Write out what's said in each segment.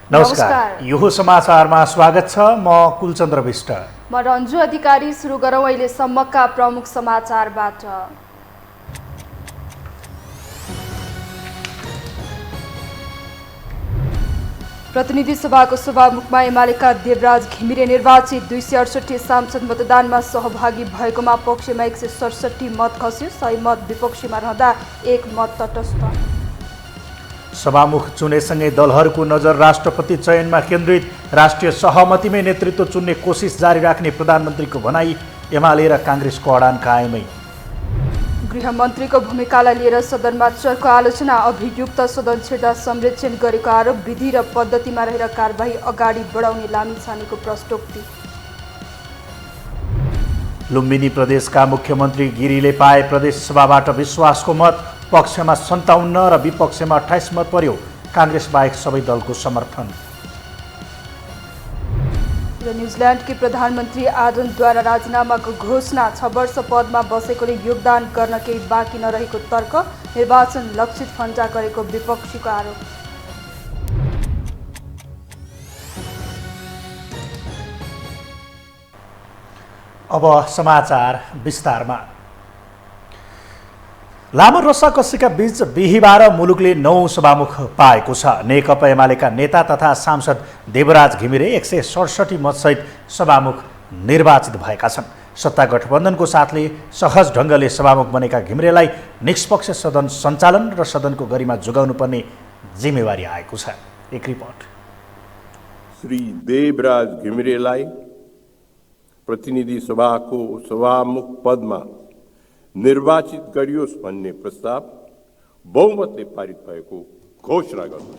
नमस्कार, यो समाचारमा स्वागत छ। म कुलचन्द्र विष्ट। म रन्जु अधिकारी। सुरु गरौँ अहिलेसम्मका प्रमुख समाचारबाट। प्रतिनिधि सभाको सभामुखमा एमालेका देवराज घिमिरे निर्वाचित। 268 सांसद मतदानमा सहभागी भएकोमा पक्षमा 167 मत खस्यो। 100 मत विपक्षीमा रहँदा 1 मत तटस्थ। सभामुख चुनेसँगै दलहरूको नजर राष्ट्रपति चयनमा केन्द्रित। राष्ट्रिय सहमतिमै नेतृत्व चुन्ने कोसिस जारी राख्ने प्रधानमन्त्रीको भनाई। एमाले र काङ्ग्रेसको अडान कायमै। गृहमन्त्रीको भूमिकालाई लिएर सदनमा चर्को आलोचना। अभियुक्त सदन छिर्दा संरक्षण गरेको आरोप। विधि र पद्धतिमा रहेर कारबाही अगाडि बढाउने लामिछानेको प्रश्नोक्ति। लुम्बिनी प्रदेशका मुख्यमन्त्री गिरीले पाए प्रदेश सभाबाट विश्वासको मत। पक्षमा 57 र विपक्षमा 28 मत पर्यो। काङ्ग्रेस बाहेक सबै दलको समर्थन। र न्युजिल्यान्डकी प्रधानमन्त्री आर्डनद्वारा राजीनामाको घोषणा। 6 वर्ष पदमा बसेकोले योगदान गर्न केही बाँकी नरहेको तर्क। निर्वाचन लक्षित फन्टा गरेको विपक्षीको आरोप। अब समाचार विस्तारमा। लामो रस्साकसीका बीच बिहिबार मुलुकले 9 सभामुख पाएको छ। नेकपा एमालेका नेता तथा सांसद देवराज घिमिरे 167 मतसहित सभामुख निर्वाचित भएका छन्। सत्ता गठबन्धनको साथले सहज ढङ्गले सभामुख बनेका घिमिरेलाई निष्पक्ष सदन सञ्चालन र सदनको गरिमा जोगाउनु पर्ने जिम्मेवारी आएको छ। एक रिपोर्ट। श्री देवराज घिमिरेलाई प्रतिनिधि सभाको सभामुख पदमा निर्वाचित गरियोस् भन्ने प्रस्ताव बहुमतले पारित भएको घोषणा गर्नु।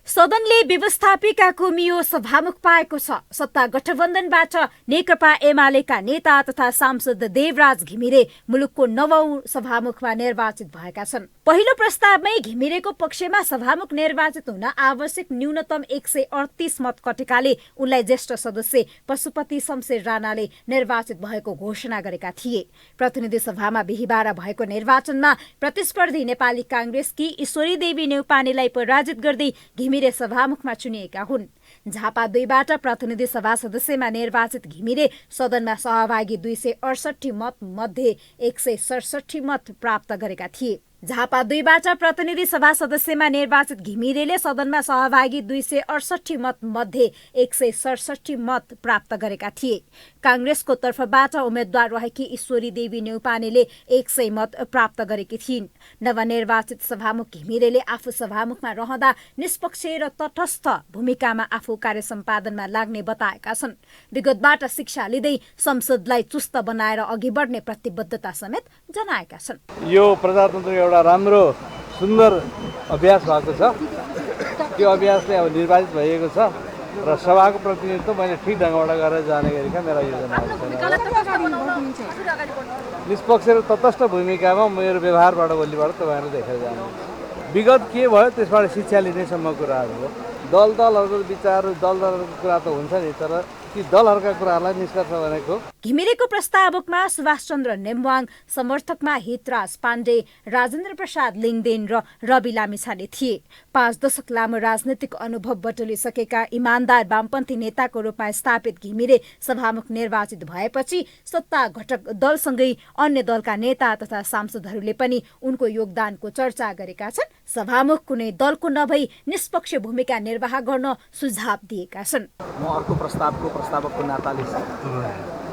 सदनले व्यवस्थापिकाको मियो सभामुख पाएको छ। सत्ता गठबन्धनबाट नेकपा एमालेका नेता तथा सांसद देवराज घिमिरे मुलुकको 9औं सभामुखमा निर्वाचित भएका छन्। पहिलो प्रस्तावमै घिमिरेको पक्षमा सभामुख निर्वाचित हुन आवश्यक न्यूनतम 138 मत कटेकाले उनलाई ज्येष्ठ सदस्य पशुपति शमशेर राणाले निर्वाचित भएको घोषणा गरेका थिए। प्रतिनिधि सभामा बिहिबार भएको निर्वाचनमा प्रतिस्पर्धी नेपाली काङ्ग्रेसकी ईश्वरी देवी नेउपानेलाई पराजित गर्दै घिमिरे सभामुखमा चुनिएका हुन्। झापा 2बाट प्रतिनिधि सभा सदस्यमा निर्वाचित घिमिरे सदनमा सहभागी 268 मत मध्ये 167 मत प्राप्त गरेका थिए। झापा 2बाट प्रतिनिधि सभा सदस्यमा निर्वाचित घिमिरेले सदनमा सहभागी 268 मत मध्ये 167 मत प्राप्त गरेका थिए। काङ्ग्रेसको तर्फबाट उम्मेद्वार रहेकी ईश्वरी देवी नेउपानेले 100 मत प्राप्त गरेकी थिइन्। नवनिर्वाचित सभामुख घिमिरेले आफू सभामुखमा रहँदा निष्पक्ष र तटस्थ भूमिकामा आफू कार्य सम्पादनमा लाग्ने बताएका छन्। विगतबाट शिक्षा लिँदै संसदलाई चुस्त बनाएर अघि बढ्ने प्रतिबद्धता समेत जनाएका छन्। यो प्रजातन्त्र एउटा राम्रो सुन्दर अभ्यास भएको छ। त्यो अभ्यासले अब निर्वाचित भएको छ र सभाको प्रतिनिधित्व मैले ठिक ढङ्गबाट गरेर जाने गरेका मेरा योजना निष्पक्ष र तटस्थ भूमिकामा मेरो व्यवहारबाट भोलिबाट तपाईँहरू देखेर जानुहुन्छ। विगत के भयो त्यसबाट शिक्षा लिनेसम्म कुराहरू हो। दलहरूको विचार दलहरूको कुरा त हुन्छ नि, तर ती दलहरूका कुराहरूलाई निष्कर्ष भनेको। घिमिरेको प्रस्तावकमा सुभाष चन्द्र नेम्वाङ, समर्थकमा हितराज पाण्डे, राजेन्द्र प्रसाद लिङदेन र रवि लामिछाने थिए। 5 दशक लामो राजनैतिक अनुभव बटुलिसकेका इमान्दार वामपन्थी नेताको रूपमा स्थापित घिमिरे सभामुख निर्वाचित भएपछि सत्ता घटक दलसँगै अन्य दलका नेता तथा सांसदहरूले पनि उनको योगदानको चर्चा गरेका छन्। सभामुख कुनै दलको नभई निष्पक्ष भूमिका निर्वाह गर्न सुझाव दिएका छन्। म अर्को प्रस्तावकको नाताले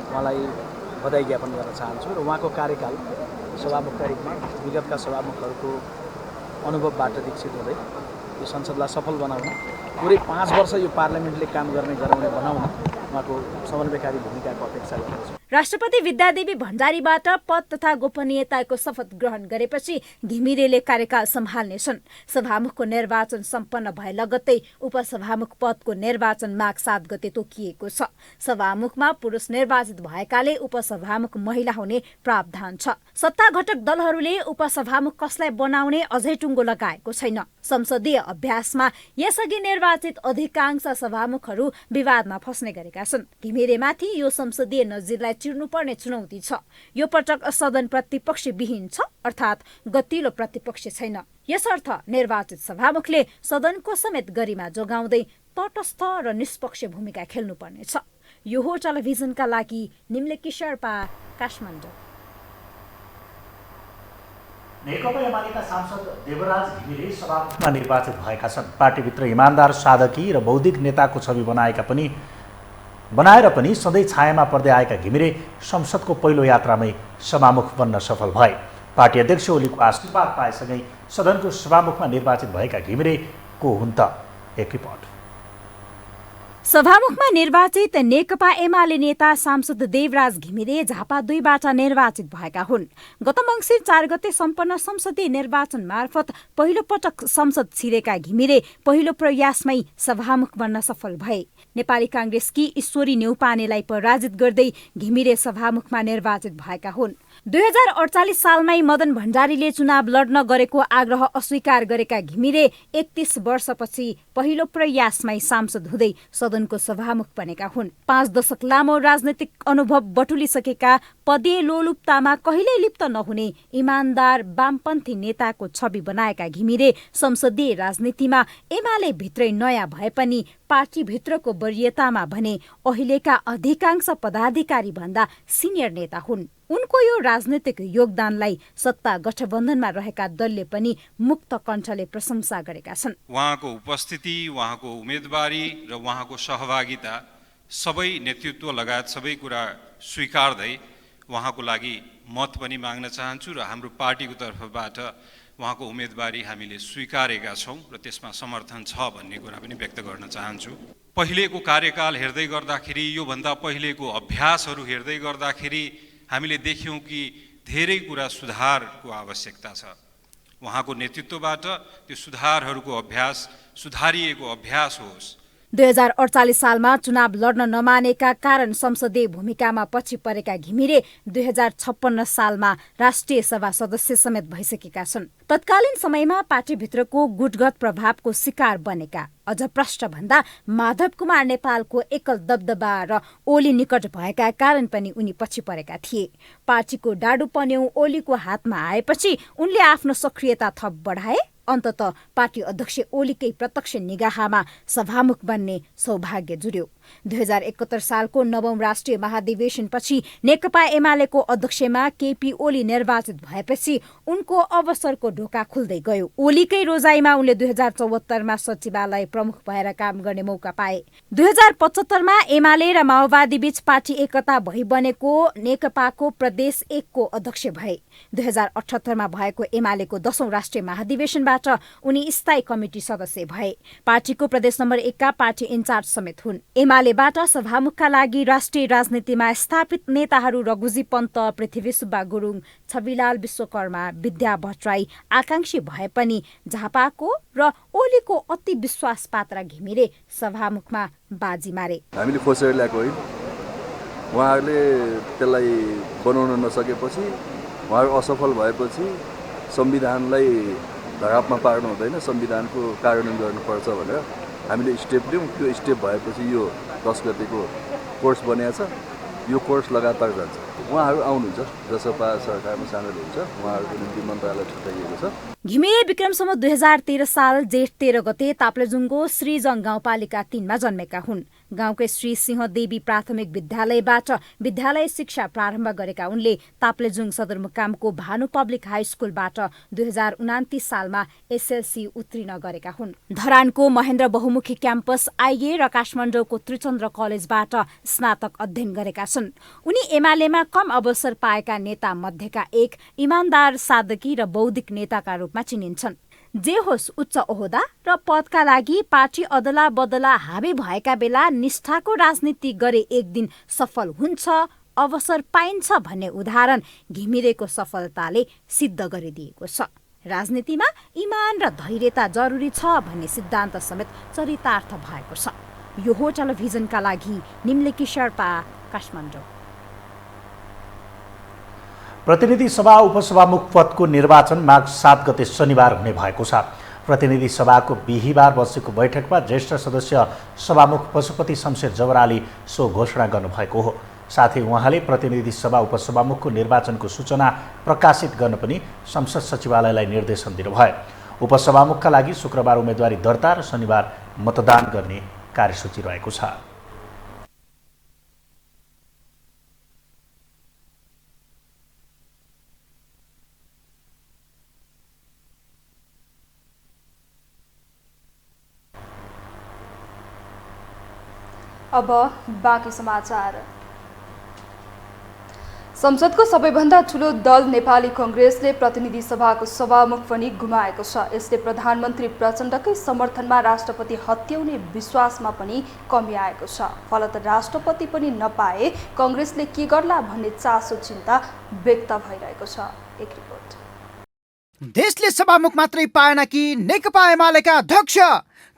मलाई बधाई ज्ञापन गर्न चाहन्छु र उहाँको कार्यकाल सभामुखका रूपमा विगतका सभामुखहरूको अनुभवबाट दीक्षित हुँदै यो संसदलाई सफल बनाउन, पुरै 5 वर्ष यो पार्लियामेन्टले काम गर्ने गराउने बनाउन उहाँको समन्वयकारी भूमिकाको अपेक्षा गर्दछु। राष्ट्रपति विद्यादेवी भण्डारीबाट पद तथा गोपनीयताको शपथ ग्रहण गरेपछि घिमिरेले कार्यकाल सम्हाल्नेछन्। सभामुखको निर्वाचन सम्पन्न भए लगत्तै उपसभामुख पदको निर्वाचन माघ 7 गते तोकिएको छ। सभामुखमा पुरुष निर्वाचित भएकाले उपसभामुख महिला हुने प्रावधान छ। सत्ता घटक दलहरूले उपसभामुख कसलाई बनाउने अझै टुङ्गो लगाएको छैन। संसदीय अभ्यासमा यसअघि निर्वाचित अधिकांश सभामुखहरू विवादमा फस्ने गरेका छन्। घिमिरेमाथि यो संसदीय नजिरलाई चिर्नुपर्ने चुनौती छ। यो पटक सदन प्रतिपक्षविहीन छ, अर्थात् गतिलो प्रतिपक्ष छैन। यसर्थ निर्वाचित सभामुखले सदनको समेत गरिमा जोगाउँदै तटस्थ र निष्पक्ष भूमिका खेल्नुपर्नेछ। यो हो टेलिभिजनका लागि निम्लेकी शेर्पा, काठमाडौँ। नेकपा एमालेका सांसद देवराज घिमिरे सभामुखमा निर्वाचित भएका छन्। पार्टीभित्र इमान्दार, साधकी र बौद्धिक नेताको छवि बनाएर पनि सधैँ छायामा पर्दै आएका घिमिरे संसदको पहिलो यात्रामै सभामुख बन्न सफल भए। पार्टी अध्यक्ष ओलीको आशीर्वाद पाएसँगै सदनको सभामुखमा निर्वाचित भएका घिमिरे को हुन् त? एक रिपोर्ट। सभामुखमा निर्वाचित नेकपा एमाले नेता सांसद देवराज घिमिरे झापा 2बाट निर्वाचित भएका हुन्। गत मङ्सिर 4 गते सम्पन्न संसदीय निर्वाचन मार्फत पहिलो पटक संसद छिरेका घिमिरे पहिलो प्रयासमै सभामुख बन्न सफल भए। नेपाली कांग्रेसकी ईश्वरी न्यौपानेलाई पराजित गर्दै घिमिरे सभामुखमा निर्वाचित भएका हुन्। 2048 सालमै मदन भण्डारीले चुनाव लड्न गरेको आग्रह अस्वीकार गरेका घिमिरे 31 वर्षपछि पहिलो प्रयासमै सांसद हुँदै सदनको सभामुख बनेका हुन्। 5 दशक लामो राजनैतिक अनुभव बटुलिसकेका पदीय लोलुपतामा कहिल्यै लिप्त नहुने इमान्दार वामपन्थी नेताको छवि बनाएका घिमिरे संसदीय राजनीतिमा एमाले भित्रै नयाँ भए पनि पार्टीभित्रको वरियतामा भने अहिलेका अधिकांश पदाधिकारी भन्दा सिनियर नेता हुन्। उनको यो राजनैतिक योगदानलाई सत्ता गठबन्धनमा रहेका दलले पनि मुक्त कण्ठले प्रशंसा गरेका छन्। उहाँको उपस्थिति, उहाँको उम्मेदवारी र उहाँको सहभागिता सबै नेतृत्व लगायत सबै कुरा स्वीकार्दै उहाँको लागि मत पनि माग्न चाहन्छु र हाम्रो पार्टीको तर्फबाट उहाँको उम्मेदवारी हामीले स्वीकारेका छौँ र त्यसमा समर्थन छ भन्ने कुरा पनि व्यक्त गर्न चाहन्छु। पहिलेको कार्यकाल हेर्दै गर्दाखेरि, योभन्दा पहिलेको अभ्यासहरू हेर्दै गर्दाखेरि हामीले देख्यौँ कि धेरै कुरा सुधारको आवश्यकता छ। उहाँको नेतृत्वबाट त्यो सुधारहरूको अभ्यास, सुधारिएको अभ्यास होस्। 2048 सालमा चुनाव लड्न नमानेका कारण संसदीय भूमिकामा पछि परेका घिमिरे 2056 सालमा राष्ट्रिय सभा सदस्य समेत भइसकेका छन्। तत्कालीन समयमा पार्टीभित्रको गुटगत प्रभावको शिकार बनेका, अझ प्रष्ट भन्दा माधव कुमार नेपालको एकल दबदबा र ओली निकट भएका कारण पनि उनी पछि परेका थिए। पार्टीको डाडु पन्यौ ओलीको हातमा आएपछि उनले आफ्नो सक्रियता थप बढाए। अन्ततः पार्टी अध्यक्ष ओलीकै प्रत्यक्ष निगाहमा सभामुख बन्ने सौभाग्य जुर्यो। 2071 सालको 9औं राष्ट्रिय महाधिवेशनपछि नेकपा एमालेको अध्यक्षमा केपी ओली निर्वाचित भएपछि उनको अवसरको ढोका खुल्दै गयो। ओलीकै रोजाइमा उनले 2074मा सचिवालय प्रमुख भएर काम गर्ने मौका पाए। 2075मा एमाले र माओवादी बीच पार्टी एकता भई बनेको नेकपाको प्रदेश 1 को अध्यक्ष भए। 2078मा भएको एमालेको 10औं राष्ट्रिय महाधिवेशनबाट उनी स्थायी कमिटी सदस्य भए। पार्टीको प्रदेश नम्बर 1 का पार्टी इन्चार्ज समेत हुन्। एमालेबाट सभामुखका लागि राष्ट्रिय राजनीतिमा स्थापित नेताहरू रघुजी पन्त, पृथ्वी सुब्बा गुरुङ, छविलाल विश्वकर्मा, विद्या भट्टराई आकांक्षी भए पनि झापाको र ओलीको अति विश्वास पात्र घिमिरे सभामुखमा बाजी मारे। हामीले खोसेर ल्याएको होइन, उहाँहरूले त्यसलाई बनाउन नसकेपछि, उहाँहरू असफल भएपछि संविधानलाई धरापमा पार्नु हुँदैन, संविधानको कार्यान्वयन गर्नुपर्छ भनेर हामीले स्टेप लियौँ। त्यो स्टेप भएपछि यो 10 गतेको कोर्स बनिएको छ। यो कोर्स लगातार जान्छ। उहाँहरू आउनुहुन्छ, जसपा सरकारमा सामेल हुन्छ, उहाँहरूको निम्ति मन्त्रालय छुट्याइएको छ। घिमिरे विक्रमसम्म 2013 साल जेठ 13 गते ताप्लेजुङको श्रीजङ गाउँपालिका 3 मा जन्मेका हुन्। गाउँकै श्री सिंहदेवी प्राथमिक विद्यालयबाट विद्यालय शिक्षा प्रारम्भ गरेका उनले ताप्लेजुङ सदरमुकामको भानु पब्लिक हाई स्कुलबाट 2029 सालमा एसएलसी उत्तीर्ण गरेका हुन्। धरानको महेन्द्र बहुमुखी क्याम्पस आइए र काठमाडौँको त्रिचन्द्र कलेजबाट स्नातक अध्ययन गरेका छन्। उनी एमालेमा कम अवसर पाएका नेता मध्येका एक इमान्दार, सादगी र बौद्धिक नेताका रूपमा चिनिन्छन्। जे होस्, उच्च ओहदा र पदका लागि पार्टी अदला बदला हावी भएका बेला निष्ठाको राजनीति गरे एक दिन सफल हुन्छ अवसर पाइन्छ भन्ने उदाहरण घिमिरेको सफलताले सिद्ध गरिदिएको छ। राजनीतिमा इमान र धैर्यता जरुरी छ भन्ने सिद्धान्त समेत चरितार्थ भएको छ। यो हो टेलिभिजनका लागि निम्लेकी शेर्पा, काठमाडौँ। प्रतिनिधि सभा उपसभामुख पदको निर्वाचन माघ 7 गते शनिबार हुने भएको छ। प्रतिनिधि सभाको बिहिबार बसेको बैठकमा ज्येष्ठ सदस्य सभामुख पशुपति शमशेर जवराले सो घोषणा गर्नुभएको हो। साथै उहाँले प्रतिनिधि सभा उपसभामुखको निर्वाचनको सूचना प्रकाशित गर्न पनि संसद सचिवालयलाई निर्देशन दिनुभयो। उपसभामुखका लागि शुक्रबार उम्मेदवारी दर्ता र शनिबार मतदान गर्ने कार्यसूची रहेको छ। अब बाँकी समाचार। संसदको सबैभन्दा ठूलो दल नेपाली कांग्रेसले प्रतिनिधि सभाको सभामुख पनि गुमाएको छ। यसले प्रधानमन्त्री प्रचण्डकै समर्थनमा राष्ट्रपति हत्याउने विश्वासमा पनि कमी आएको छ। फलत राष्ट्रपति पनि नपाए कांग्रेसले के गर्ला भन्ने चासो चिन्ता व्यक्त भइरहेको छ। एक रिपोर्ट। देशले सभामुख मात्रै पाएन कि नेकपा एमालेका अध्यक्ष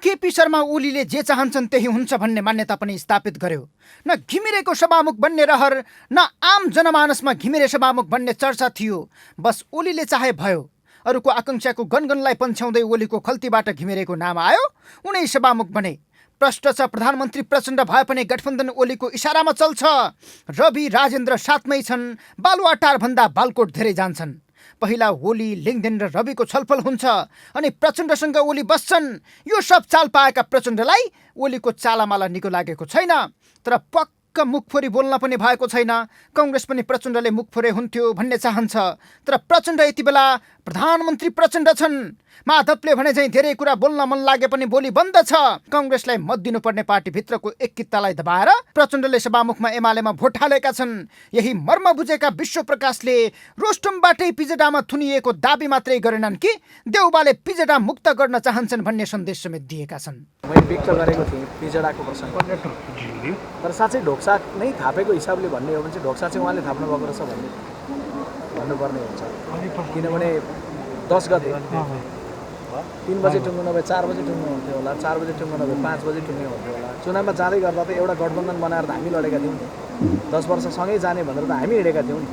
केपी शर्मा ओलीले जे चाहन्छन् त्यही हुन्छ भन्ने मान्यता पनि स्थापित गर्यो। न घिमिरेको सभामुख बन्ने रहर न आम जनमानसमा घिमिरे सभामुख बन्ने चर्चा थियो। बस ओलीले चाहे भयो। अरूको आकांक्षाको गनगनलाई पन्छ्याउँदै ओलीको खल्तीबाट घिमिरेको नाम आयो, उनै सभामुख बने। प्रश्न छ प्रधानमन्त्री प्रचण्ड भए पनि गठबन्धन ओलीको इसारामा चल्छ। रवि राजेन्द्र साथमै छन्, बालुवाटार भन्दा बालकोट धेरै जान्छन्। पहिला ओली, लिङ्गदेन र रविको छलफल हुन्छ अनि प्रचण्डसँग ओली बस्छन्। यो सब चाल पाएका प्रचण्डलाई ओलीको चालामाला निको लागेको छैन। तर पक्क मुखफोरी बोल्न पनि भएको छैन। कांग्रेस पनि प्रचण्डले मुखफोरे हुन्थ्यो भन्ने चाहन्छ। तर प्रचण्ड यति बेला प्रधानमन्त्री प्रचण्ड छन्। माधवले भने चाहिँ धेरै कुरा बोल्न मन लागे पनि बोली बन्द छ। कांग्रेसलाई मत दिनुपर्ने पार्टीभित्रको एककित्तालाई दबाएर प्रचण्डले सभामुखमा एमालेमा भोट हालेका छन्। यही मर्म बुझेका विश्व प्रकाशले रोस्टमबाटै पिजेडामा थुनिएको दाबी मात्रै गरेनन् कि देउबाले पिजेडा मुक्त गर्न चाहन्छन् भन्ने सन्देश समेत दिएका छन्। मैले व्यक्त गरेको थिएँ पिजेडाको प्रसङ्ग, तर साँच्चै ढोक्सा नै थापेको हिसाबले भन्ने हो भने चाहिँ ढोक्सा चाहिँ उहाँले थाप्नु भएको रहेछ भन्नुपर्ने हुन्छ। किनभने 10 गते 3 बजे टुङ्गो नभए 4 बजे टुङ्गो हुन्थ्यो होला, 4 बजे टुङ्गो नभए 5 बजे टुङ्गो हुन्थ्यो होला। चुनावमा जाँदै गर्दा त एउटा गठबन्धन बनाएर त हामी लडेका थियौँ नि। 10 वर्ष सँगै जाने भनेर त हामी हिँडेका थियौँ नि।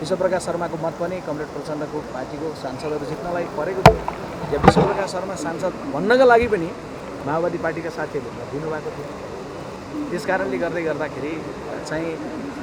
विश्वप्रकाश शर्माको मत पनि कमरेड प्रचण्डको पार्टीको सांसदहरू जित्नलाई परेको थियो। या विश्वप्रकाश शर्मा सांसद भन्नका लागि पनि माओवादी पार्टीका साथीहरूले मत दिनुभएको थियो। त्यस कारणले गर्दाखेरि चाहिँ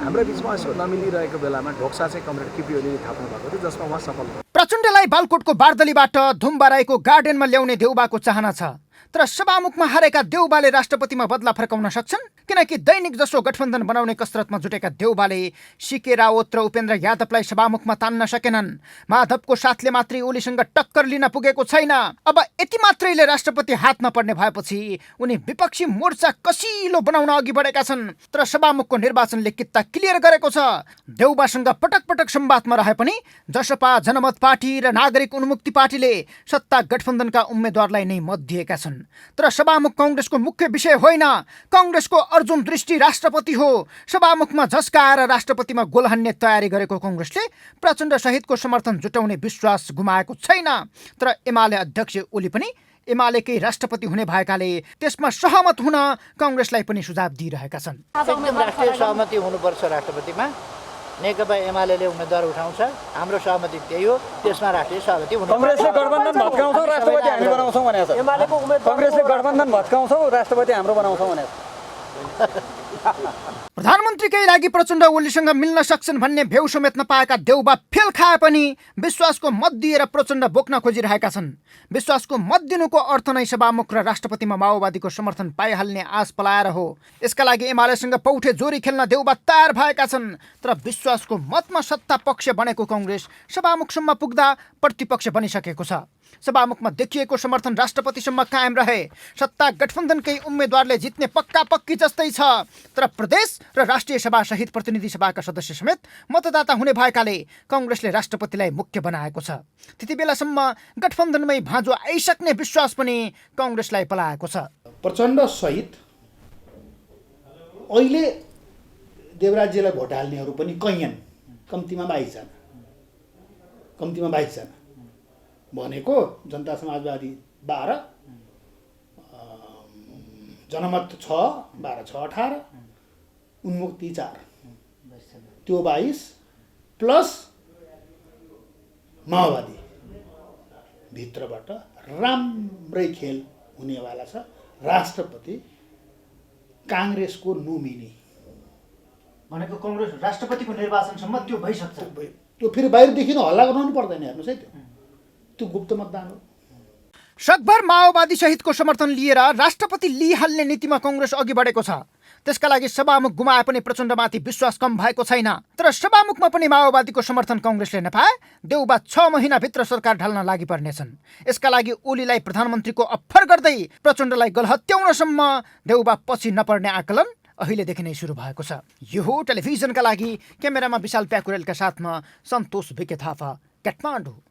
हाम्रो बिचमा यसो नमिलिरहेको बेलामा ढोक्सा चाहिँ कमरेड केपी ओलीले थाप्नु भएको थियो, जसमा उहाँ सफल भयो। प्रचण्डलाई बालकोटको बार्दलीबाट धुमबाराईको गार्डनमा ल्याउने देउबाको चाहना छ। तर सभामुखमा हारेका देउबाले राष्ट्रपतिमा बदला फर्काउन सक्छन्? किनकि दैनिक जसो गठबन्धन बनाउने कसरतमा जुटेका देउबाले सीके रावत र उपेन्द्र यादवलाई सभामुखमा तान्न सकेनन्। माधवको साथले मात्रै ओलीसँग टक्कर लिन पुगेको छैन। अब यति मात्रैले राष्ट्रपति हात नपर्ने भएपछि उनी विपक्षी मोर्चा कसिलो बनाउन अघि बढेका छन्। तर सभामुखको निर्वाचनले कित्ता क्लियर गरेको छ। देउबासँग पटक पटक संवादमा रहे पनि जसपा, जनमत पार्टी र नागरिक उन्मुक्ति पार्टीले सत्ता गठबन्धनका उम्मेद्वारलाई नै मत दिएका छन्। तर सभामुख कांग्रेसको मुख्य विषय होइन। कांग्रेसको अर्जुन दृष्टि राष्ट्रपति हो। सभामुखमा झस्काएर राष्ट्रपतिमा गोल हान्ने तयारी गरेको कांग्रेसले प्रचण्ड सहितको समर्थन जुटाउने विश्वास गुमाएको छैन। तर एमाले अध्यक्ष ओली पनि एमालेकै राष्ट्रपति हुने भएकाले त्यसमा सहमत हुन कांग्रेसलाई पनि सुझाव दिइरहेका छन्। एकदम राष्ट्रिय सहमति हुनुपर्छ राष्ट्रपतिमा। नेकपा एमाले उम्मेदवार उठाउँछ, हाम्रो सहमति त्यही हो, त्यसमा राष्ट्रिय सहमति हुनु। कांग्रेसले गठबन्धन भत्काउँछौ, राष्ट्रपति हामी बनाउँछौँ भनेको छ। एमालेको उम्मेदवार कांग्रेसले गठबन्धन भत्काउँछौ, राष्ट्रपति हाम्रो बनाउँछौँ भनेको प्रधानमन्त्रीकै लागि प्रचण्ड ओलीसँग मिल्न सक्छन् भन्ने भेउ समेत नपाएका देउबा फेल खाए पनि विश्वासको मत दिएर प्रचण्ड बोक्न खोजिरहेका छन्। विश्वासको मत दिनुको अर्थ नै सभामुख र राष्ट्रपतिमा माओवादीको समर्थन पाइहाल्ने आश पलाएर हो। यसका लागि एमालेसँग पौठे जोरी खेल्न देउबा तयार भएका छन्। तर विश्वासको मतमा सत्ता पक्ष बनेको कांग्रेस सभामुखसम्म पुग्दा प्रतिपक्ष बनिसकेको छ। सभामुखमा देखिएको समर्थन राष्ट्रपतिसम्म कायम रहे सत्ता गठबन्धनकै उम्मेद्वारले जित्ने पक्का पक्की जस्तै छ। तर प्रदेश र राष्ट्रिय सभा सहित प्रतिनिधि सभाका सदस्य समेत मतदाता हुने भएकाले कांग्रेसले राष्ट्रपतिलाई मुख्य बनाएको छ। त्यति बेलासम्म गठबन्धनमै भाँजो आइसक्ने विश्वास पनि कांग्रेसलाई पलाएको छ। प्रचण्ड सहित अहिले देवराजजीलाई भोट हाल्नेहरू पनि कैयन, कम्तीमा 22 जना, कम्तीमा 22 जना भनेको जनता समाजवादी 12, जनमत 6, 12 6 18, उन्मुक्ति 4, त्यो 22 प्लस माओवादी भित्रबाट राम्रै खेल हुनेवाला छ। राष्ट्रपति काङ्ग्रेसको नोमिनी भनेको कांग्रेस राष्ट्रपतिको निर्वाचनसम्म त्यो भइसक्छ। त्यो फेरि बाहिरदेखि हल्ला गर्नु पर्दैन, हेर्नुहोस् है, त्यो गुप्त मतदान हो। सकभर माओवादी सहितको समर्थन लिएर राष्ट्रपति लिइहाल्ने नीतिमा कांग्रेस अघि बढेको छ। त्यसका लागि सभामुख गुमाए पनि प्रचण्डमाथि विश्वास कम भएको छैन। तर सभामुखमा पनि माओवादीको समर्थन कांग्रेसले नपाए देउबा 6 महिनाभित्र सरकार ढाल्न लागि पर्नेछन्। यसका लागि ओलीलाई प्रधानमन्त्रीको अफर गर्दै प्रचण्डलाई गलहत्याउनसम्म देउबा पछि नपर्ने आकलन अहिलेदेखि नै सुरु भएको छ। यो हो टेलिभिजनका लागि क्यामेरामा विशाल प्याकुरेलका साथमा सन्तोष भिके थापा, काठमाडौँ।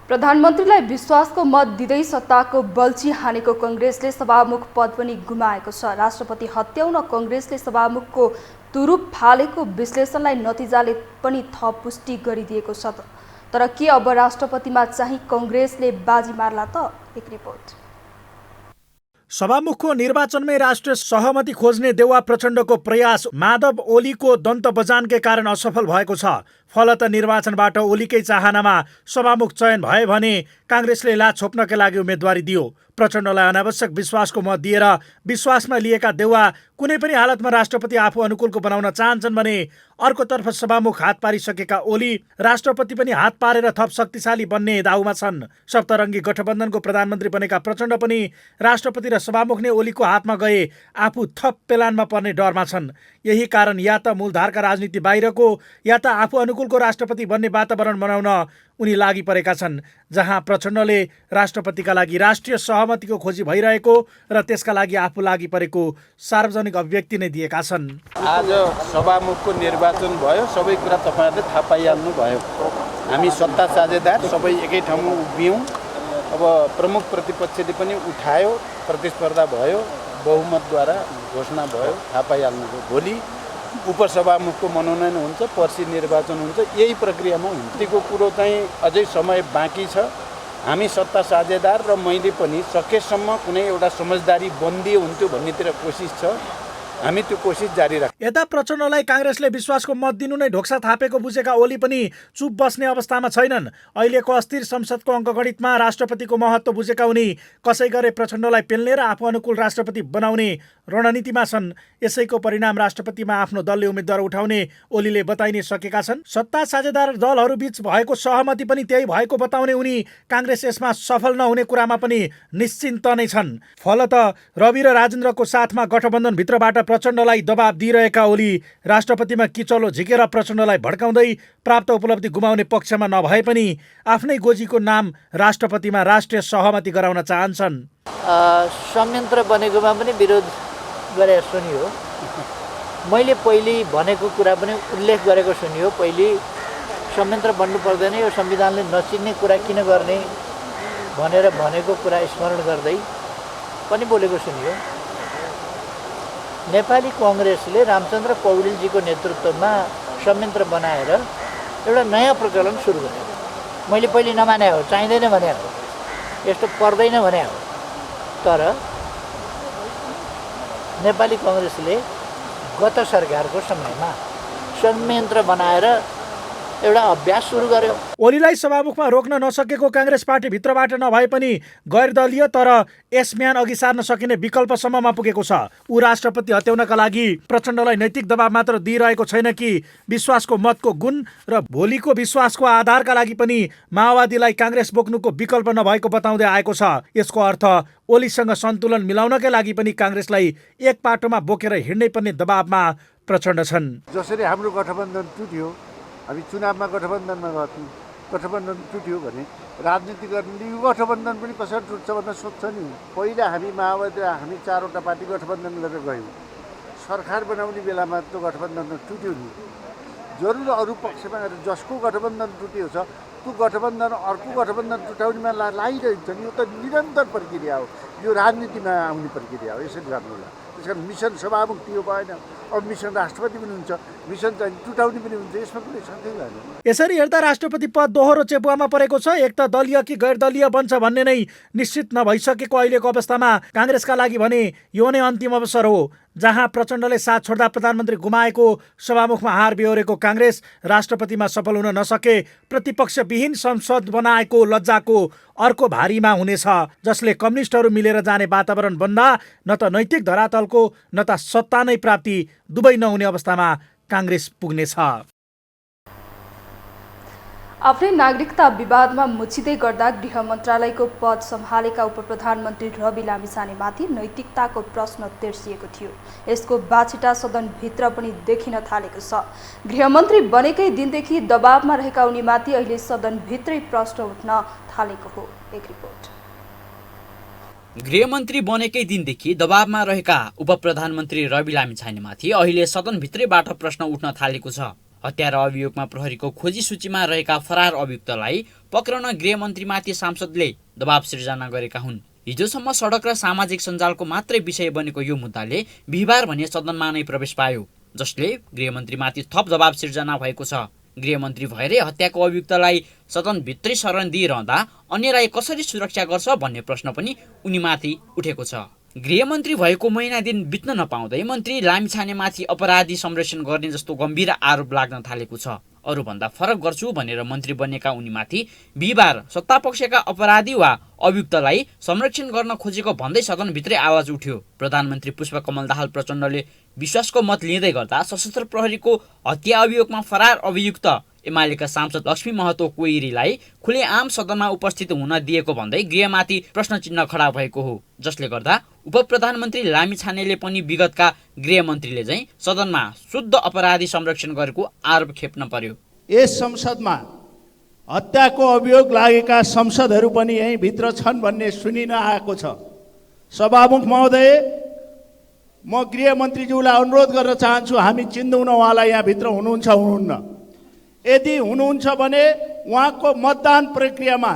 प्रधानमन्त्रीलाई विश्वासको मत दिँदै सत्ताको बल्छी हानेको कांग्रेसले सभामुख पद पनि गुमाएको छ। राष्ट्रपति हत्याउन कांग्रेसले सभामुखको तुरुप फालेको विश्लेषणलाई नतिजाले पनि थप पुष्टि गरिदिएको छ। तर के अब राष्ट्रपतिमा चाहिँ कांग्रेसले बाजी मार्ला त? एक रिपोर्ट। सभामुखको निर्वाचनमै राष्ट्रिय सहमति खोज्ने देउवा प्रचण्डको प्रयास माधव ओलीको दन्त बजानकै कारण असफल भएको छ। फलत निर्वाचनबाट ओलीकै चाहनामा सभामुख चयन भए भने कांग्रेसले लात छोप्नका लागि उम्मेदवारी दियो। प्रचण्डलाई अनावश्यक विश्वासको मत दिएर विश्वासमा लिएका देउवा कुनै पनि हालतमा राष्ट्रपति आफू अनुकूलको बनाउन चाहन्छन् भने अर्कोतर्फ सभामुख हात पारिसकेका ओली राष्ट्रपति पनि हात पारेर थप शक्तिशाली बन्ने दाउमा छन्। सप्तरङ्गी गठबन्धनको प्रधानमन्त्री बनेका प्रचण्ड पनि राष्ट्रपति र सभामुख नै ओलीको हातमा गए आफू थप पेलानमा पर्ने डरमा छन्। यही कारण या त मूलधारका राजनीति बाहिरको या त आफू अनुकूलको राष्ट्रपति बन्ने वातावरण बनाउन उनी लागि परेका छन्, जहाँ प्रचण्डले राष्ट्रपतिका लागि राष्ट्रिय सहमतिको खोजी भइरहेको र त्यसका लागि आफू लागि परेको सार्वजनिक अभिव्यक्ति नै दिएका छन्। आज सभामुखको निर्वाचन भयो, सबै कुरा तपाईँहरूले थाहा पाइहाल्नु भयो। हामी सत्ता साझेदार सबै एकै ठाउँमा उभियौँ। अब प्रमुख प्रतिपक्षले पनि उठायो, प्रतिस्पर्धा भयो, बहुमतद्वारा घोषणा भयो, थाहा पाइहाल्नुभयो। भोलि उपसभामुखको मनोनयन हुन्छ, पर्सि निर्वाचन हुन्छ, यही प्रक्रियामा हुन्छ। त्यो कुरो चाहिँ अझै समय बाँकी छ। हामी सत्ता साझेदार र मैले पनि सकेसम्म कुनै एउटा समझदारी बन्दी हुन्थ्यो भन्नेतिर कोसिस छ। हामी त्यो कोसिस जारी राख्छौँ। यता प्रचण्डलाई कांग्रेसले विश्वासको मत दिनु नै ढोक्सा थापेको बुझेका ओली पनि चुप बस्ने अवस्थामा छैनन्। अहिलेको अस्थिर संसदको अङ्कगणितमा राष्ट्रपतिको महत्त्व बुझेका उनी कसै गरे प्रचण्डलाई पेल्ने र आफू अनुकूल राष्ट्रपति बनाउने रणनीतिमा छन्। यसैको परिणाम राष्ट्रपतिमा आफ्नो दलले उम्मेद्वार उठाउने ओलीले बताइने सकेका छन्। सत्ता साझेदार दलहरूबीच भएको सहमति पनि त्यही भएको बताउने उनी कांग्रेस यसमा सफल नहुने कुरामा पनि निश्चिन्त नै छन्। फलत रवि र राजेन्द्रको साथमा गठबन्धनभित्रबाट प्रचण्डलाई दबाब दिइरहेका ओली राष्ट्रपतिमा किचलो झिकेर प्रचण्डलाई भड्काउँदै प्राप्त उपलब्धि गुमाउने पक्षमा नभए पनि आफ्नै गोजीको नाम राष्ट्रपतिमा राष्ट्रिय सहमति गराउन चाहन्छन्। संयन्त्र बनेकोमा पनि विरोध गरे सुनियो। मैले पहिले भनेको कुरा पनि उल्लेख गरेको सुनियो। पहिले संयन्त्र बन्नु पर्दैन, यो संविधानले नचिन्ने कुरा किन गर्ने भनेर भनेको कुरा स्मरण गर्दै पनि बोलेको सुनियो। नेपाली कांग्रेसले रामचन्द्र पौडेलजीको नेतृत्वमा संयन्त्र बनाएर एउटा नयाँ प्रचलन सुरु गर्यो। मैले पहिले नमाने हो, चाहिँदैन भने हो, यस्तो पर्दैन भने हो। तर नेपाली कांग्रेसले गत सरकारको समयमा संयन्त्र बनाएर एउटा अभ्यास सुरु गर्यो। ओलीलाई सभामुखमा रोक्न नसकेको कांग्रेस पार्टी भित्रबाट नभए पनि गैर दलीय तर यसम्यान अघि सार्न सकिने विकल्पसम्ममा पुगेको छ। ऊ राष्ट्रपति हत्याउनका लागि प्रचण्डलाई नैतिक दबाब मात्र दिइरहेको छैन कि विश्वासको मतको गुण र भोलिको विश्वासको आधारका लागि पनि माओवादीलाई कांग्रेस बोक्नुको विकल्प नभएको बताउँदै आएको छ। यसको अर्थ ओलीसँग सन्तुलन मिलाउनकै लागि पनि कांग्रेसलाई एक पाटोमा बोकेर हिँड्नै पर्ने दबाबमा प्रचण्ड छन्। जसरी हाम्रो गठबन्धन टुट्यो, हामी चुनावमा गठबन्धनमा गयौँ, गठबन्धन टुट्यो भने राजनीति गर्ने यो गठबन्धन पनि कसरी टुट्छ भनेर सोध्छ नि। पहिला हामी माओवादी र हामी 4वटा पार्टी गठबन्धन गरेर गयौँ। सरकार बनाउने बेलामा त्यो गठबन्धन टुट्यो नि। जरुर अरू पक्षमा जसको गठबन्धन टुट्यो छ त्यो गठबन्धन अर्को गठबन्धन टुटाउनेमा लागिरहन्छ नि। यो त निरन्तर प्रक्रिया हो, यो राजनीतिमा आउने प्रक्रिया हो। यसरी गर्नु होला। त्यस कारण मिसन सभामुख त्यो भएन, अब मिसन राष्ट्रपति पनि हुन्छ, मिसन चाहिँ टुटाउने पनि हुन्छ, यसमा कुनै सन्देह भएन। यसरी हेर्दा राष्ट्रपति पद दोहोरो चेपुवामा परेको छ। एक त दलीय कि गैर दलीय बन्छ भन्ने नै निश्चित नभइसकेको अहिलेको अवस्थामा काङ्ग्रेसका लागि भने यो नै अन्तिम अवसर हो, जहाँ प्रचण्डले साथ छोड्दा प्रधानमन्त्री गुमाएको सभामुखमा हार बेहोरेको काङ्ग्रेस राष्ट्रपतिमा सफल हुन नसके प्रतिपक्षविहीन संसद बनाएको लज्जाको अर्को भारीमा हुनेछ, जसले कम्युनिस्टहरू मिलेर जाने वातावरण बन्दा न त नैतिक धरातलको न त सत्ता नै प्राप्ति दुवै नहुने अवस्थामा काङ्ग्रेस पुग्नेछ। आफ्नै नागरिकता विवादमा मुछिँदै गर्दा गृह मन्त्रालयको पद सम्हालेका उपप्रधानमन्त्री रवि लामिछानेमाथि नैतिकताको प्रश्न तेर्सिएको थियो। यसको बाछिटा सदनभित्र पनि देखिन थालेको छ। गृहमन्त्री बनेकै दिनदेखि दबावमा रहेका उनीमाथि अहिले सदनभित्रै प्रश्न उठ्न थालेको हो। एक रिपोर्ट। गृहमन्त्री बनेकै दिनदेखि दबावमा रहेका उपप्रधानमन्त्री रवि लामिछानेमाथि अहिले सदनभित्रैबाट प्रश्न उठ्न थालेको छ। हत्या र अभियोगमा प्रहरीको खोजी सूचीमा रहेका फरार अभियुक्तलाई पक्रन गृहमन्त्रीमाथि सांसदले दबाव सिर्जना गरेका हुन्। हिजोसम्म सडक र सामाजिक सञ्जालको मात्रै विषय बनेको यो मुद्दाले बिहिबार भने सदनमा नै प्रवेश पायो, जसले गृहमन्त्रीमाथि थप दबाव सिर्जना भएको छ। गृहमन्त्री भएरै हत्याको अभियुक्तलाई सदनभित्रै शरण दिइरहँदा अन्यलाई कसरी सुरक्षा गर्छ भन्ने प्रश्न पनि उनीमाथि उठेको छ। गृहमन्त्री भएको महिना दिन बित्न नपाउँदै मन्त्री लामिछानेमाथि अपराधी संरक्षण गर्ने जस्तो गम्भीर आरोप लाग्न थालेको छ। अरूभन्दा फरक गर्छु भनेर मन्त्री बनेका उनीमाथि बिहिबार सत्तापक्षका अपराधी वा अभियुक्तलाई संरक्षण गर्न खोजेको भन्दै सदनभित्रै आवाज उठ्यो। प्रधानमन्त्री पुष्पकमल दाहाल प्रचण्डले विश्वासको मत लिँदै गर्दा सशस्त्र प्रहरीको हत्या अभियोगमा फरार अभियुक्त एमालेका सांसद लक्ष्मी महतो कोइरीलाई खुलेआम सदनमा उपस्थित हुन दिएको भन्दै गृहमाथि प्रश्न चिन्ह खडा भएको हो, जसले गर्दा उपप्रधानमन्त्री लामिछानेले पनि विगतका गृहमन्त्रीले चाहिँ सदनमा शुद्ध अपराधी संरक्षण गरेको आरोप खेप्न पर्यो। यस संसदमा हत्याको अभियोग लागेका संसदहरू पनि यही भित्र छन् भन्ने सुनिन आएको छ। सभामुख महोदय, म गृहमन्त्रीज्यूलाई अनुरोध गर्न चाहन्छु, हामी चिन्दैनौँ उहाँलाई यहाँ भित्र हुनुहुन्छ हुनुहुन्न। यदि हुनुहुन्छ भने उहाँको मतदान प्रक्रियामा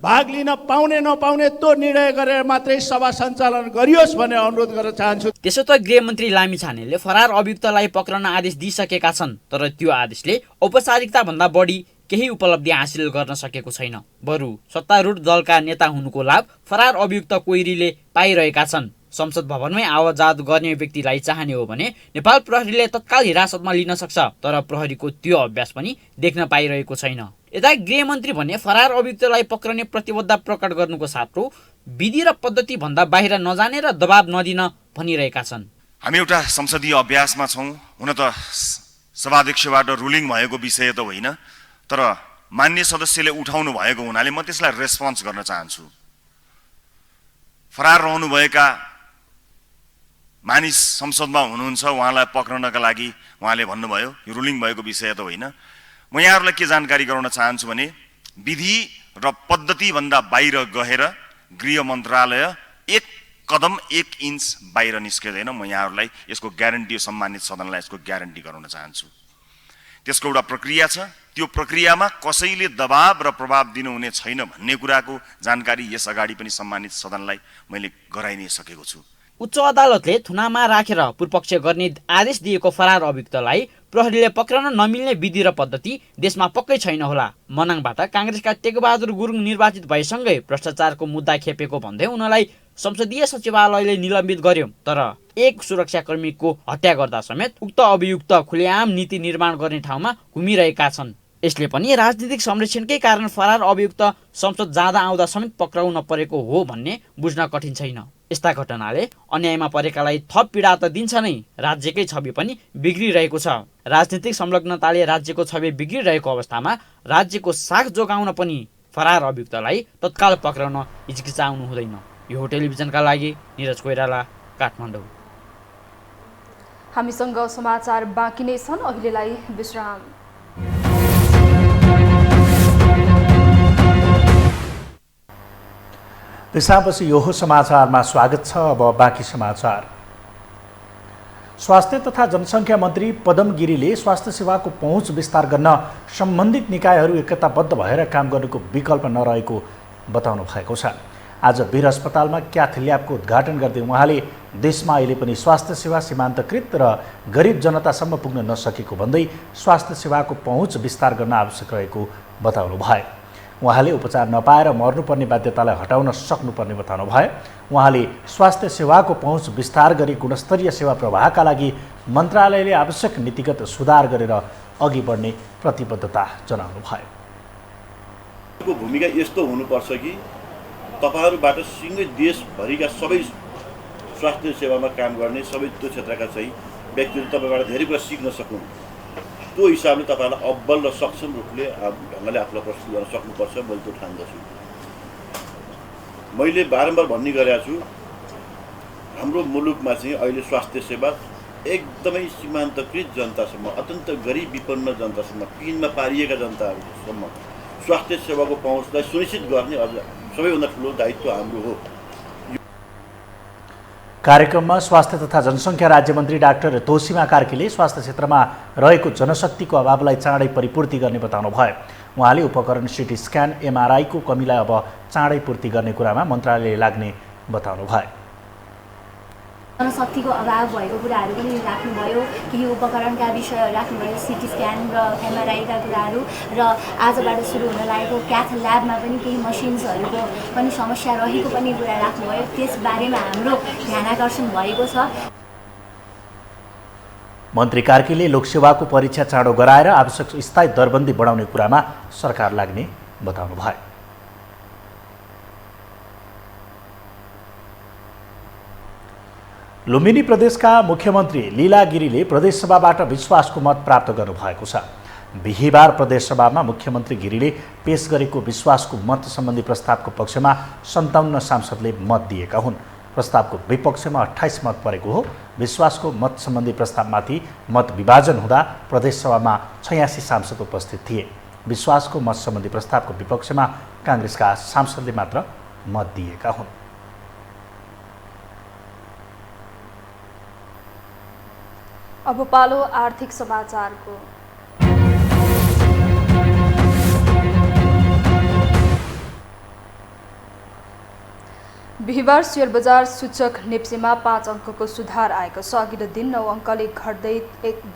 भाग लिन पाउने नपाउने त्यो निर्णय गरेर मात्रै सभा सञ्चालन गरियोस् भनेर अनुरोध गर्न चाहन्छु। त्यसो त गृहमन्त्री लामिछानेले फरार अभियुक्तलाई पक्रन आदेश दिइसकेका छन्, तर त्यो आदेशले औपचारिकता भन्दा बढी केही उपलब्धि हासिल गर्न सकेको छैन। बरु सत्तारूढ दलका नेता हुनुको लाभ फरार अभियुक्त कोइरीले पाइरहेका छन्। संसद भवनमै आवाजात गर्ने व्यक्तिलाई चाहने हो भने नेपाल प्रहरीले तत्काल हिरासतमा लिन सक्छ, तर प्रहरीको त्यो अभ्यास पनि देख्न पाइरहेको छैन। यता गृहमन्त्री भने फरार अभियुक्तलाई पक्रने प्रतिबद्धता प्रकट गर्नुको साथो विधि र पद्धति भन्दा बाहिर नजाने र दबाब नदिन भनिरहेका छन्। हामी एउटा संसदीय अभ्यासमा छौँ। हुन त सभाध्यक्षबाट रुलिङ भएको विषय त होइन, तर मान्य सदस्यले उठाउनु भएको हुनाले म त्यसलाई रेस्पोन्स गर्न चाहन्छु। फरार रहनुभएका मानिस संसदमा हुनुहुन्छ, उहाँलाई पक्रनका लागि उहाँले भन्नुभयो यो रुलिङ भएको विषय त होइन। म यहाँहरूलाई के जानकारी गराउन चाहन्छु भने विधि र पद्धतिभन्दा बाहिर गएर गृह मन्त्रालय एक कदम एक इन्च बाहिर निस्किँदैन। म यहाँहरूलाई यसको ग्यारेन्टी, सम्मानित सदनलाई यसको ग्यारेन्टी गराउन चाहन्छु। त्यसको एउटा प्रक्रिया छ, त्यो प्रक्रियामा कसैले दबाब र प्रभाव दिनुहुने छैन भन्ने कुराको जानकारी यस अगाडि पनि सम्मानित सदनलाई मैले गराइ नै सकेको छु। उच्च अदालतले थुनामा राखेर पूर्वपक्ष गर्ने आदेश दिएको फरार अभियुक्तलाई प्रहरीले पक्रन नमिल्ने विधि र पद्धति देशमा पक्कै छैन होला। मनाङबाट काङ्ग्रेसका टेकबहादुर गुरुङ निर्वाचित भएसँगै भ्रष्टाचारको मुद्दा खेपेको भन्दै उनलाई संसदीय सचिवालयले निलम्बित गर्यो, तर एक सुरक्षाकर्मीको हत्या गर्दा समेत उक्त अभियुक्त खुलेआम नीति निर्माण गर्ने ठाउँमा घुमिरहेका छन्। यसले पनि राजनीतिक संरक्षणकै कारण फरार अभियुक्त संसद जाँदा आउँदा समेत पक्राउ नपरेको हो भन्ने बुझ्न कठिन छैन। यस्ता घटनाले अन्यायमा परेकालाई थप पीडा त दिन्छ नै, राज्यकै छवि पनि बिग्रिरहेको छ। राजनीतिक संलग्नताले राज्यको छवि बिग्रिरहेको अवस्थामा राज्यको साख जोगाउन पनि फरार अभियुक्तलाई तत्काल पक्राउन हिचकिचाउनु हुँदैन। यो हो टेलिभिजनका लागि निरज कोइराला, काठमाडौँ। हामीसँग समाचार बाँकी नै छन्, अहिलेलाई विश्राम। त्यसपछि यो समाचारमा स्वागत छ। अब बाँकी समाचार। स्वास्थ्य तथा जनसङ्ख्या मन्त्री पदम गिरीले स्वास्थ्य सेवाको पहुँच विस्तार गर्न सम्बन्धित निकायहरू एकताबद्ध भएर काम गर्नुको विकल्प नरहेको बताउनु भएको छ। आज वीर अस्पतालमा क्याथ ल्याबको उद्घाटन गर्दै उहाँले देशमा अहिले पनि स्वास्थ्य सेवा सीमान्तकृत र गरिब जनतासम्म पुग्न नसकेको भन्दै स्वास्थ्य सेवाको पहुँच विस्तार गर्न आवश्यक रहेको बताउनु भयो। उहाँले उपचार नपाएर मर्नुपर्ने बाध्यतालाई हटाउन सक्नुपर्ने बताउनु भयो। उहाँले स्वास्थ्य सेवाको पहुँच विस्तार गरी गुणस्तरीय सेवा प्रवाहका लागि मन्त्रालयले आवश्यक नीतिगत सुधार गरेर अघि बढ्ने प्रतिबद्धता जनाउनु भयो। भूमिका यस्तो हुनुपर्छ कि तपाईहरुबाट सिँगै देशभरिका सबै स्वास्थ्य सेवामा काम गर्ने सबै त्यो क्षेत्रका चाहिँ व्यक्तिहरू तपाईबाट धेरै कुरा सिक्न सक्नु। त्यो हिसाबले तपाईहरुलाई अब्बल र सक्षम रूपले ढङ्गले आफूलाई प्रस्तुत गर्न सक्नुपर्छ मैले त्यो ठान्दछु। मैले बारम्बार भन्ने गरेको छु हाम्रो मुलुकमा चाहिँ अहिले स्वास्थ्य सेवा एकदमै सीमान्तकृत जनतासम्म अत्यन्त गरिब विपन्न जनतासम्म पिनमा पारिएका जनताहरूसम्म स्वास्थ्य सेवाको पहुँचलाई सुनिश्चित गर्ने अझ सबैभन्दा ठुलो दायित्व हाम्रो हो। कार्यक्रममा स्वास्थ्य तथा जनसङ्ख्या राज्यमन्त्री डाक्टर तोसीमा कार्कीले स्वास्थ्य क्षेत्रमा रहेको जनशक्तिको अभावलाई चाँडै परिपूर्ति गर्ने बताउनु भयो। उहाँले उपकरण सिटी स्क्यान एमआरआईको कमीलाई अब चाँडै पूर्ति गर्ने कुरामा मन्त्रालयले लाग्ने बताउनु भयो। जनशक्तिको अभाव भएको कुराहरू पनि राख्नुभयो, केही उपकरणका विषयहरू राख्नुभयो, सिटी स्क्यान र एमआरआईका कुराहरू र आजबाट सुरु हुन लागेको क्याथ ल्याबमा पनि केही मसिन्सहरूको पनि समस्या रहेको पनि कुरा राख्नुभयो। त्यसबारेमा हाम्रो ध्यानाकर्षण भएको छ। मन्त्री कार्कीले लोकसेवाको परीक्षा चाँडो गराएर आवश्यक स्थायी दरबन्दी बढाउने कुरामा सरकार लाग्ने बताउनु भयो। लुम्बिनी प्रदेशका मुख्यमन्त्री लीला गिरीले प्रदेशसभाबाट विश्वासको मत प्राप्त गर्नुभएको छ। बिहिबार प्रदेशसभामा मुख्यमन्त्री गिरीले पेश गरेको विश्वासको मत सम्बन्धी प्रस्तावको पक्षमा 57 सांसदले मत दिएका हुन्। प्रस्तावको विपक्षमा 28 मत परेको हो। विश्वासको मत सम्बन्धी प्रस्तावमाथि मत विभाजन हुँदा प्रदेशसभामा 86 सांसद उपस्थित थिए। विश्वासको मत सम्बन्धी प्रस्तावको विपक्षमा काङ्ग्रेसका सांसदले मात्र मत दिएका हुन्। अब पालो आर्थिक समाचारको। बिहिबार शेयर बजार सूचक नेप्सीमा 5 अङ्कको सुधार आएको छ। अघिल्लो दिन 9 अङ्कले घट्दै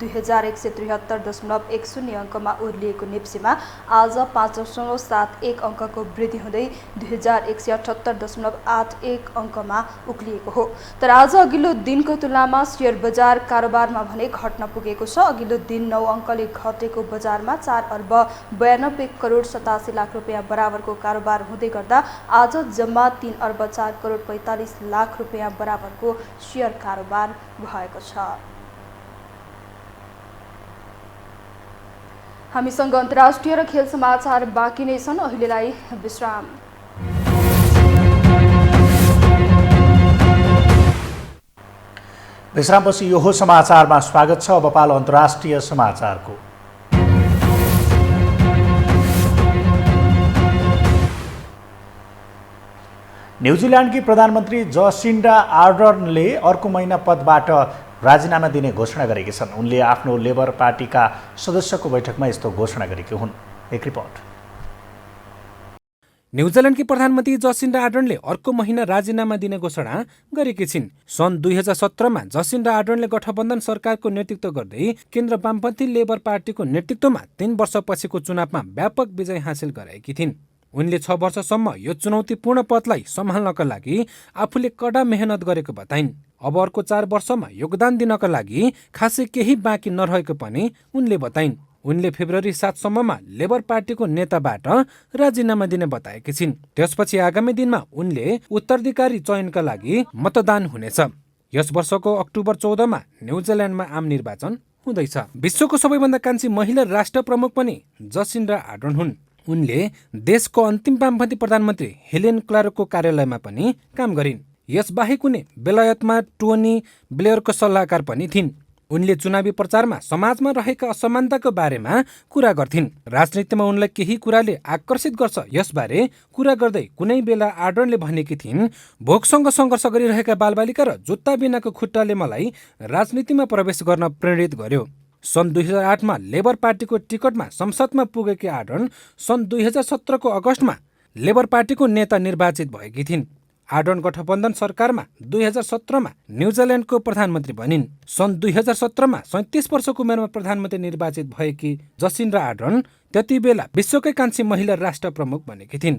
2173.10 अङ्कमा ओर्लिएको नेप्सीमा आज 5.71 अङ्कको वृद्धि हुँदै 2178.81 अङ्कमा उक्लिएको हो। तर आज अघिल्लो दिनको तुलनामा शेयर बजार कारोबारमा भने घट्न पुगेको छ। अघिल्लो दिन 9 अङ्कले घटेको बजारमा 4 अर्ब 92 करोड 87 लाख रुपियाँ बराबरको कारोबार हुँदै गर्दा आज जम्मा 3 अर्ब 4 करोड 45 लाख रुपियाँ बराबरको शेयर कारोबार भएको छ। हामीसँग अन्तर्राष्ट्रिय र खेल समाचार बाँकी नै छन्। अहिलेलाई विश्राम। विश्रामपछि यो समाचारमा स्वागत छ। अब पालो अन्तर्राष्ट्रिय समाचारको। न्युजिल्यान्डकी प्रधानमन्त्री जसिन्डा आर्डर्नले अर्को महिना पदबाट राजीनामा दिने घोषणा गरेकी छन्। उनले आफ्नो लेबर पार्टीका सदस्यको बैठकमा यस्तो घोषणा गरेकी हुन्। एक रिपोर्ट। न्युजिल्यान्डकी प्रधानमन्त्री जसिन्डा आर्डर्नले अर्को महिना राजीनामा दिने घोषणा गरेकी छिन्। सन् 2017मा जसिन्डा आर्डर्नले गठबन्धन सरकारको नेतृत्व गर्दै केन्द्र वामपन्थी लेबर पार्टीको नेतृत्वमा 3 वर्षपछिको चुनावमा व्यापक विजय हासिल गराएकी थिइन्। उनले 6 वर्षसम्म यो चुनौतीपूर्ण पदलाई सम्हाल्नका लागि आफूले कडा मेहनत गरेको बताइन्। अब अर्को 4 वर्षमा योगदान दिनका लागि खासै केही बाँकी नरहेको पनि उनले बताइन्। उनले फेब्रुअरी 7 सम्ममा लेबर पार्टीको नेताबाट राजीनामा दिने बताएकी छिन्। त्यसपछि आगामी दिनमा उनले उत्तराधिकारी चयनका लागि मतदान हुनेछ। यस वर्षको अक्टोबर 14मा न्युजिल्यान्डमा आम निर्वाचन हुँदैछ। विश्वको सबैभन्दा कान्छी महिला राष्ट्र प्रमुख पनि जसिन्डा आर्डर्न हुन्। उनले देशको अन्तिम वामपन्थी प्रधानमन्त्री हेलेन क्लार्कको कार्यालयमा पनि काम गरिन्। यसबाहेक उनी बेलायतमा टोनी ब्लेयरको सल्लाहकार पनि थिइन्। उनले चुनावी प्रचारमा समाजमा रहेका असमानताको बारेमा कुरा गर्थिन्। राजनीतिमा उनलाई केही कुराले आकर्षित गर्छ यसबारे कुरा गर्दै कुनै बेला आर्डर्नले भनेकी थिइन्, भोकसँग सङ्घर्ष गरिरहेका बालबालिका र जुत्ता बिनाको खुट्टाले मलाई राजनीतिमा प्रवेश गर्न प्रेरित गर्यो। सन् 2008मा लेबर पार्टीको टिकटमा संसदमा पुगेकी आर्डर्न सन् 2017को अगस्तमा लेबर पार्टीको नेता निर्वाचित भएकी थिइन्। आर्डर्न गठबन्धन सरकारमा 2017मा न्युजिल्यान्डको प्रधानमन्त्री बनिन्। सन् 2017मा 37 वर्षको उमेरमा प्रधानमन्त्री निर्वाचित भएकी जसिन्डा आर्डर्न त्यति बेला विश्वकै कान्छी महिला राष्ट्र प्रमुख बनेकी थिइन्।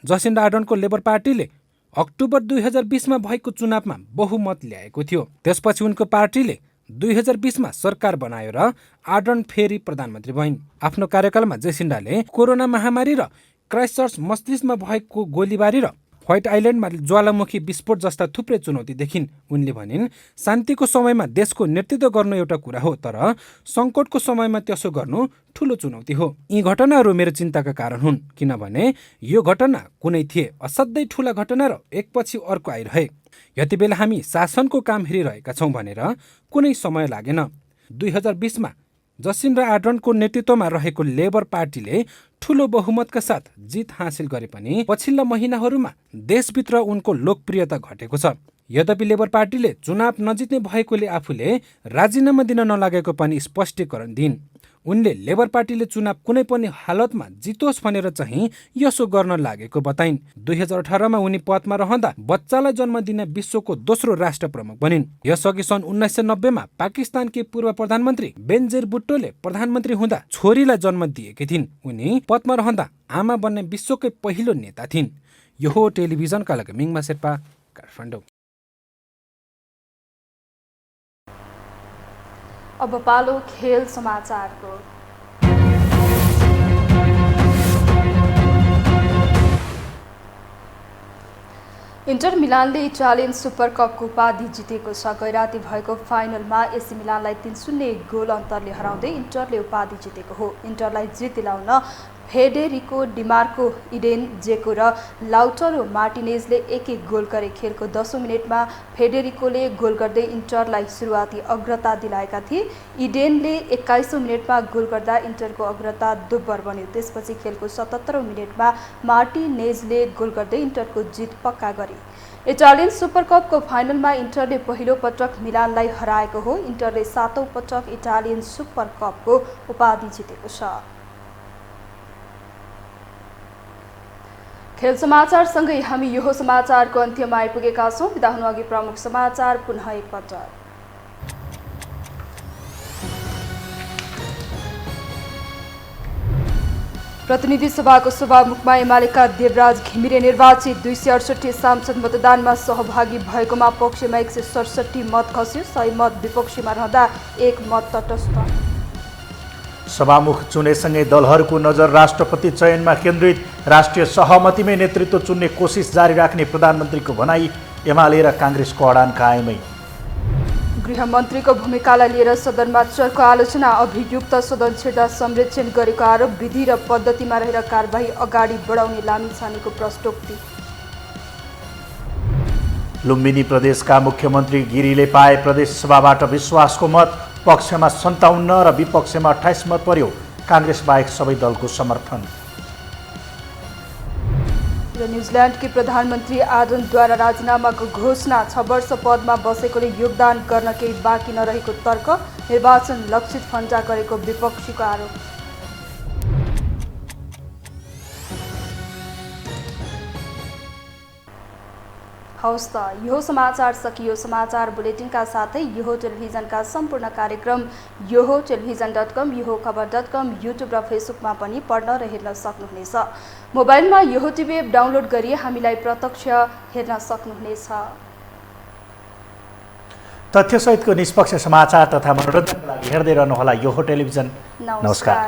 जसिन्डा आर्डर्नको लेबर पार्टीले अक्टोबर 2020मा भएको चुनावमा बहुमत ल्याएको थियो। त्यसपछि उनको पार्टीले 2020मा सरकार बनायो र आर्डर्न फेरि प्रधानमन्त्री भइन्। आफ्नो कार्यकालमा जेसिन्डाले कोरोना महामारी र क्राइस्टचर्च मस्जिदमा भएको गोलीबारी र व्हाइट आइल्यान्डमा ज्वालामुखी विस्फोट जस्ता थुप्रै चुनौती देखिन्। उनले भनिन्, शान्तिको समयमा देशको नेतृत्व गर्नु एउटा कुरा हो, तर सङ्कटको समयमा त्यसो गर्नु ठूलो चुनौती हो। यी घटनाहरू मेरो चिन्ताका कारण हुन्, किनभने यो घटना कुनै थिए असाध्यै ठूला घटना र एकपछि अर्को आइरहे। यति बेला हामी शासनको काम हेरिरहेका छौँ भनेर कुनै समय लागेन। 2020मा जसिन्डा आर्डर्नको नेतृत्वमा रहेको लेबर पार्टीले ठूलो बहुमतका साथ जित हासिल गरे पनि पछिल्ला महिनाहरूमा देशभित्र उनको लोकप्रियता घटेको छ। यद्यपि लेबर पार्टीले चुनाव नजित्ने भएकोले आफूले राजीनामा दिन नलागेको पनि स्पष्टीकरण दिइन्। उनले लेबर पार्टीले चुनाव कुनै पनि हालतमा जितोस् भनेर चाहिँ यसो गर्न लागेको बताइन्। 2018मा उनी पदमा रहँदा बच्चालाई जन्म दिन विश्वको दोस्रो राष्ट्र प्रमुख बनिन्। यसअघि सन् 1990मा पाकिस्तानकी पूर्व प्रधानमन्त्री बेनजीर भुट्टोले प्रधानमन्त्री हुँदा छोरीलाई जन्म दिएकी थिइन्। उनी पदमा रहँदा आमा बन्ने विश्वकै पहिलो नेता थिइन्। यो हो टेलिभिजनका लागि मिङमा शेर्पा, काठमाडौँ। अब पालो खेल समाचारको। इन्टर मिलानले इटालियन सुपर कपको उपाधि जितेको छ। गैराती भएको फाइनलमा एसी मिलानलाई 3-0 गोल अन्तरले हराउँदै इन्टरले उपाधि जितेको हो। इन्टरलाई जित दिलाउन फेडेरिको डिमार्को, इडेन जेको र लाउटरो मार्टिनेजले एक-एक गोल गरे। खेलको 10औं मिनेटमा फेडेरिकोले गोल गर्दै इन्टरलाई सुरुवाती अग्रता दिलाएका थिए। इडेनले 21औं मिनेटमा गोल गर्दा इन्टरको अग्रता दोब्बर बन्यो। त्यसपछि खेलको 77औं मिनेटमा मार्टिनेजले गोल गर्दै इन्टरको जित पक्का गरे। इटालियन सुपर कपको फाइनलमा इन्टरले पहिलो पटक मिलानलाई हराएको हो। इन्टरले 7औं पटक इटालियन सुपर कपको उपाधि जितेको छ। खेल समाचारसँगै हामी यो समाचारको अन्त्यमा आइपुगेका छौँ। बिदा हुनु अघि प्रमुख समाचार पुनः एकपटक। प्रतिनिधि सभाको सभामुखमा एमालेका देवराज घिमिरे निर्वाचित। 268 सांसद मतदानमा सहभागी भएकोमा पक्षमा 167 मत खस्यो। 100 मत विपक्षीमा रहँदा 1 मत तटस्थ। सभामुख चुनेसँगै दलहरूको नजर राष्ट्रपति चयनमा केन्द्रित। राष्ट्रिय सहमतिमै नेतृत्व चुन्ने कोसिस जारी राख्ने प्रधानमन्त्रीको भनाई। एमाले र काङ्ग्रेसको अडान कायमै। गृहमन्त्रीको भूमिकालाई लिएर सदनमा चर्को आलोचना। अभियुक्त सदन छिर्दा संरक्षण गरेको आरोप। विधि र पद्धतिमा रहेर कारबाही अगाडि बढाउने लामिछानेको प्रश्नोक्ति। लुम्बिनी प्रदेशका मुख्यमन्त्री गिरीले पाए प्रदेश सभाबाट विश्वासको मत। पक्षमा 57 र विपक्षमा 28 मत पर्यो। काङ्ग्रेस बाहेक सबै दलको समर्थन। र न्युजिल्यान्डकी प्रधानमन्त्री आर्डर्नद्वारा राजीनामाको घोषणा। 6 वर्ष पदमा बसेकोले योगदान गर्न केही बाँकी नरहेको तर्क। निर्वाचन लक्षित फन्जा गरेको विपक्षीको आरोप। हवस् त यो समाचार सकियो। समाचार बुलेटिनका साथै यो टेलिभिजनका सम्पूर्ण कार्यक्रम यो टेलिभिजन.com, यो खबर.com, युट्युब र फेसबुकमा पनि पढ्न र हेर्न सक्नुहुनेछ। मोबाइलमा यो टिभी एप डाउनलोड गरी हामीलाई प्रत्यक्ष हेर्न सक्नुहुनेछ। तथ्यसहितको निष्पक्ष समाचार तथा मनोरञ्जनका लागि हेर्दै रहनुहोला यो टेलिभिजन। नमस्कार।